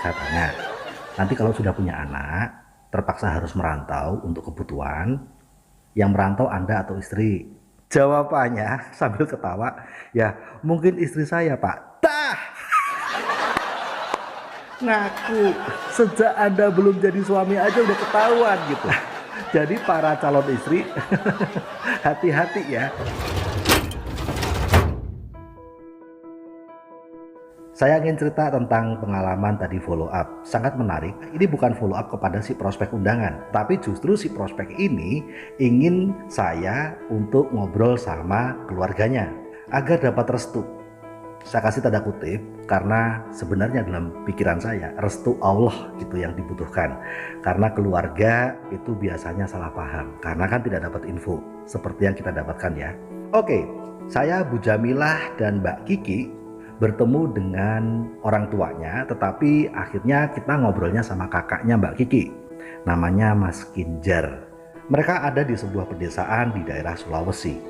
Saya tanya, nanti kalau sudah punya anak, terpaksa harus merantau untuk kebutuhan, yang merantau Anda atau istri? Jawabannya sambil ketawa, ya mungkin istri saya Pak. Tah, ngaku sejak Anda belum jadi suami aja udah ketahuan gitu. Jadi para calon istri hati-hati ya. Saya ingin cerita tentang pengalaman tadi follow up. Sangat menarik. Ini bukan follow up kepada si prospek undangan, tapi justru si prospek ini ingin saya untuk ngobrol sama keluarganya agar dapat restu. Saya kasih tanda kutip karena sebenarnya dalam pikiran saya restu Allah gitu yang dibutuhkan. Karena keluarga itu biasanya salah paham karena kan tidak dapat info seperti yang kita dapatkan ya. Oke, saya Bu Jamilah dan Mbak Kiki bertemu dengan orang tuanya, tetapi akhirnya kita ngobrolnya sama kakaknya Mbak Kiki, namanya Mas Kinjar. Mereka ada di sebuah pedesaan di daerah Sulawesi.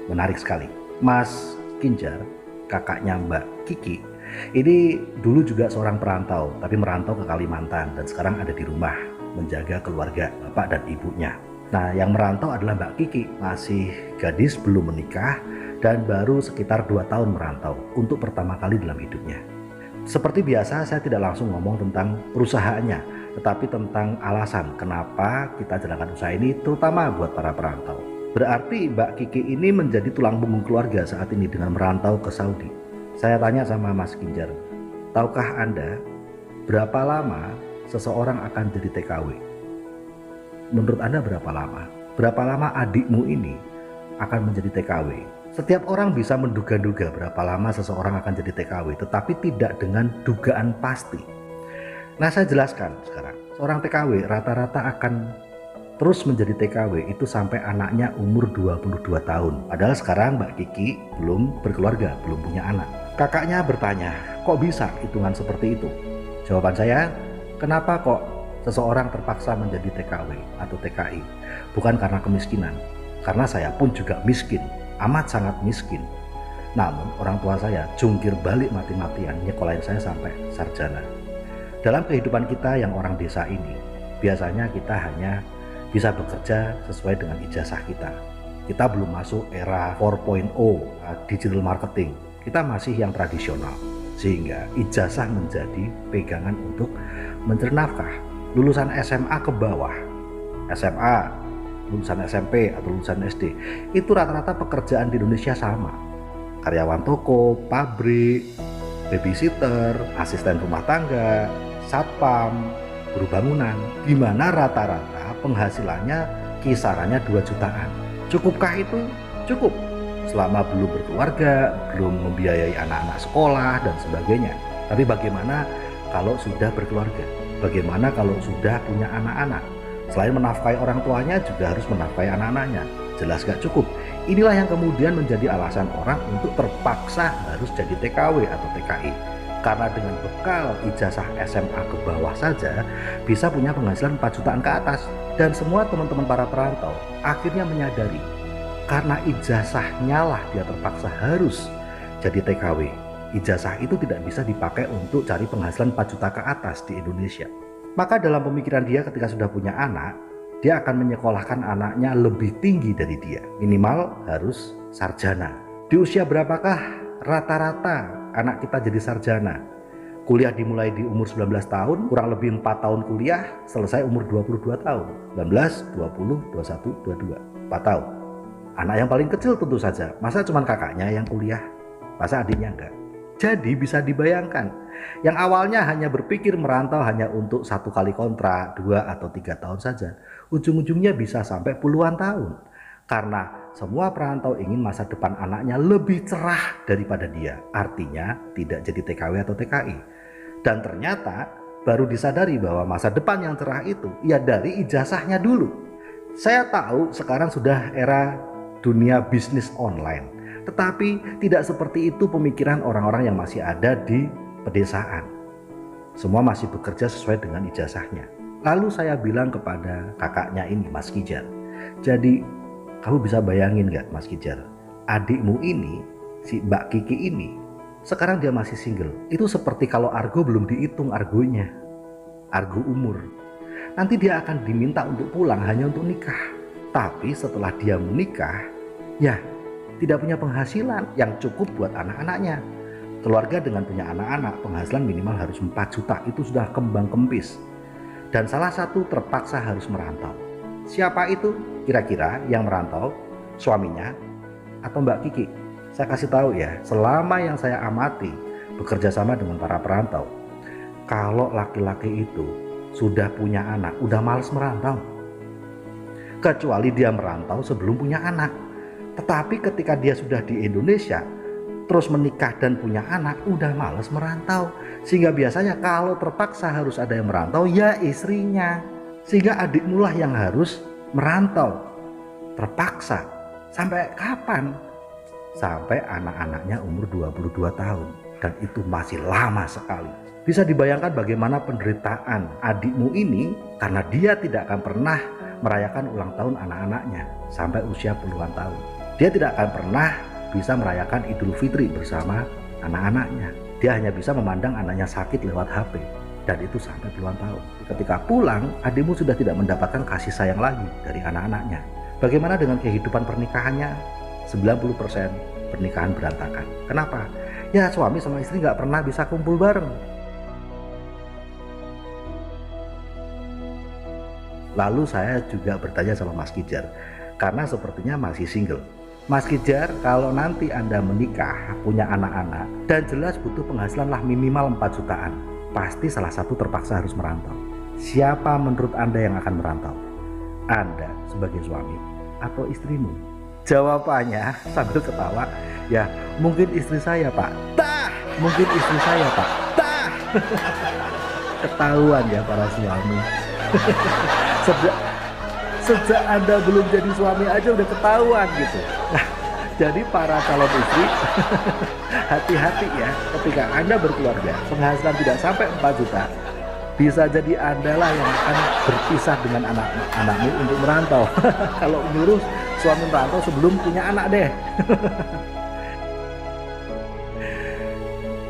Menarik sekali. Mas Kinjar, kakaknya Mbak Kiki, ini dulu juga seorang perantau, tapi merantau ke Kalimantan dan sekarang ada di rumah menjaga keluarga bapak dan ibunya. Nah, yang merantau adalah Mbak Kiki, masih gadis belum menikah dan baru sekitar 2 tahun merantau untuk pertama kali dalam hidupnya. Seperti biasa, saya tidak langsung ngomong tentang perusahaannya, tetapi tentang alasan kenapa kita jalankan usaha ini, terutama buat para perantau. Berarti Mbak Kiki ini menjadi tulang punggung keluarga saat ini dengan merantau ke Saudi. Saya tanya sama Mas Kinjar, tahukah Anda berapa lama seseorang akan jadi TKW? Menurut Anda berapa lama? Berapa lama adikmu ini akan menjadi TKW? Setiap orang bisa menduga-duga berapa lama seseorang akan jadi TKW, tetapi tidak dengan dugaan pasti. Nah, saya jelaskan sekarang. Seorang TKW rata-rata akan terus menjadi TKW itu sampai anaknya umur 22 tahun. Padahal sekarang Mbak Kiki belum berkeluarga, belum punya anak. Kakaknya bertanya, kok bisa hitungan seperti itu? Jawaban saya, kenapa kok seseorang terpaksa menjadi TKW atau TKI? Bukan karena kemiskinan, karena saya pun juga miskin. Amat sangat miskin. Namun orang tua saya jungkir balik mati-matian nyekolahin saya sampai sarjana. Dalam kehidupan kita yang orang desa ini, biasanya kita hanya bisa bekerja sesuai dengan ijazah kita. Kita belum masuk era 4.0 digital marketing. Kita masih yang tradisional. Sehingga ijazah menjadi pegangan untuk mencari nafkah. Lulusan SMA ke bawah, SMA, lulusan SMP atau lulusan SD, itu rata-rata pekerjaan di Indonesia sama. Karyawan toko, pabrik, babysitter, asisten rumah tangga, satpam, buruh bangunan, di mana rata-rata penghasilannya kisarannya 2 jutaan. Cukupkah itu? Cukup. Selama belum berkeluarga, belum membiayai anak-anak sekolah dan sebagainya. Tapi bagaimana kalau sudah berkeluarga? Bagaimana kalau sudah punya anak-anak? Selain menafkahi orang tuanya juga harus menafkahi anak-anaknya. Jelas gak cukup. Inilah yang kemudian menjadi alasan orang untuk terpaksa harus jadi TKW atau TKI. Karena dengan bekal ijazah SMA ke bawah saja bisa punya penghasilan 4 jutaan ke atas. Dan semua teman-teman para perantau akhirnya menyadari karena ijazahnya lah dia terpaksa harus jadi TKW. Ijazah itu tidak bisa dipakai untuk cari penghasilan 4 juta ke atas di Indonesia. Maka dalam pemikiran dia ketika sudah punya anak, dia akan menyekolahkan anaknya lebih tinggi dari dia. Minimal harus sarjana. Di usia berapakah rata-rata anak kita jadi sarjana? Kuliah dimulai di umur 19 tahun, kurang lebih 4 tahun kuliah, selesai umur 22 tahun. 19, 20, 21, 22, 4 tahun. Anak yang paling kecil tentu saja, masa cuma kakaknya yang kuliah? Masa adiknya enggak? Jadi bisa dibayangkan, yang awalnya hanya berpikir merantau hanya untuk 1 kali kontrak, 2 atau 3 tahun saja, ujung-ujungnya bisa sampai puluhan tahun. Karena semua perantau ingin masa depan anaknya lebih cerah daripada dia, artinya tidak jadi TKW atau TKI. Dan ternyata baru disadari bahwa masa depan yang cerah itu ya dari ijazahnya dulu. Saya tahu sekarang sudah era dunia bisnis online. Tetapi tidak seperti itu pemikiran orang-orang yang masih ada di pedesaan. Semua masih bekerja sesuai dengan ijazahnya. Lalu saya bilang kepada kakaknya ini, Mas Kijar, jadi kamu bisa bayangin gak Mas Kijar, adikmu ini, si Mbak Kiki ini, sekarang dia masih single. Itu seperti kalau argo belum dihitung argonya, argo umur. Nanti dia akan diminta untuk pulang hanya untuk nikah. Tapi setelah dia menikah, ya tidak punya penghasilan yang cukup buat anak-anaknya. Keluarga dengan punya anak-anak, penghasilan minimal harus 4 juta, itu sudah kembang kempis. Dan salah satu terpaksa harus merantau. Siapa itu kira-kira yang merantau? Suaminya atau Mbak Kiki? Saya kasih tahu ya, selama yang saya amati bekerja sama dengan para perantau, kalau laki-laki itu sudah punya anak, udah males merantau. Kecuali dia merantau sebelum punya anak. Tetapi ketika dia sudah di Indonesia, terus menikah dan punya anak, udah males merantau. Sehingga biasanya kalau terpaksa harus ada yang merantau, ya istrinya. Sehingga adikmu lah yang harus merantau. Terpaksa. Sampai kapan? Sampai anak-anaknya umur 22 tahun. Dan itu masih lama sekali. Bisa dibayangkan bagaimana penderitaan adikmu ini karena dia tidak akan pernah merayakan ulang tahun anak-anaknya sampai usia puluhan tahun. Dia tidak akan pernah bisa merayakan Idul Fitri bersama anak-anaknya. Dia hanya bisa memandang anaknya sakit lewat HP, dan itu sampai puluhan tahun. Ketika pulang, adikmu sudah tidak mendapatkan kasih sayang lagi dari anak-anaknya. Bagaimana dengan kehidupan pernikahannya? 90% pernikahan berantakan. Kenapa? Ya suami sama istri nggak pernah bisa kumpul bareng. Lalu saya juga bertanya sama Mas Kijar, karena sepertinya masih single. Mas Kijar, kalau nanti Anda menikah, punya anak-anak, dan jelas butuh penghasilan lah minimal 4 jutaan, pasti salah satu terpaksa harus merantau. Siapa menurut Anda yang akan merantau? Anda sebagai suami atau istrimu? Jawabannya sambil ketawa, ya mungkin istri saya Pak. Tah! Mungkin istri saya Pak. Tah! Ketahuan ya para suami. Sejak Anda belum jadi suami aja udah ketahuan gitu. Nah, jadi para calon istri hati-hati ya, ketika Anda berkeluarga penghasilan tidak sampai 4 juta, bisa jadi Anda lah yang akan berpisah dengan anak-anakmu untuk merantau. Kalau nyuruh suami merantau sebelum punya anak deh.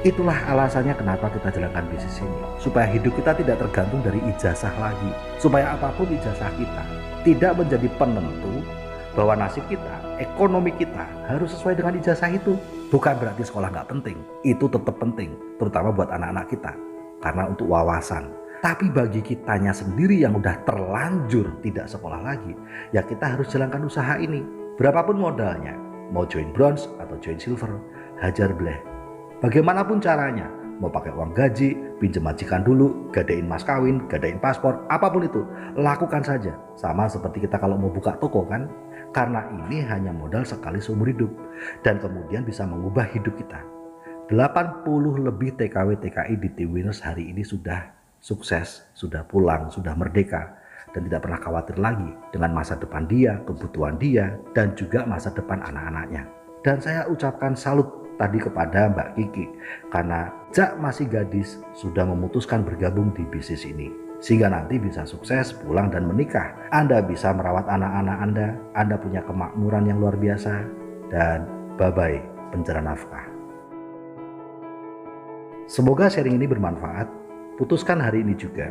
Itulah alasannya kenapa kita jalankan bisnis ini, supaya hidup kita tidak tergantung dari ijazah lagi, supaya apapun ijazah kita tidak menjadi penentu bahwa nasib kita, ekonomi kita harus sesuai dengan ijazah itu. Bukan berarti sekolah nggak penting, itu tetap penting, terutama buat anak-anak kita, karena untuk wawasan. Tapi bagi kitanya sendiri yang udah terlanjur tidak sekolah lagi, ya kita harus jalankan usaha ini. Berapapun modalnya, mau join bronze atau join silver, hajar bleh. Bagaimanapun caranya, mau pakai uang gaji, pinjam majikan dulu, gadain mas kawin, gadain paspor, apapun itu, lakukan saja. Sama seperti kita kalau mau buka toko kan, karena ini hanya modal sekali seumur hidup, dan kemudian bisa mengubah hidup kita. 80 lebih TKW-TKI di T-Winners hari ini sudah sukses, sudah pulang, sudah merdeka, dan tidak pernah khawatir lagi dengan masa depan dia, kebutuhan dia, dan juga masa depan anak-anaknya. Dan saya ucapkan salut tadi kepada Mbak Kiki, karena sejak masih gadis sudah memutuskan bergabung di bisnis ini, sehingga nanti bisa sukses pulang dan menikah. Anda bisa merawat anak-anak Anda punya kemakmuran yang luar biasa, dan bye-bye pencari nafkah. Semoga sharing ini bermanfaat. Putuskan hari ini juga,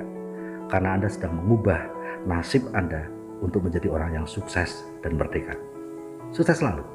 karena Anda sedang mengubah nasib Anda untuk menjadi orang yang sukses dan merdeka. Sukses selalu.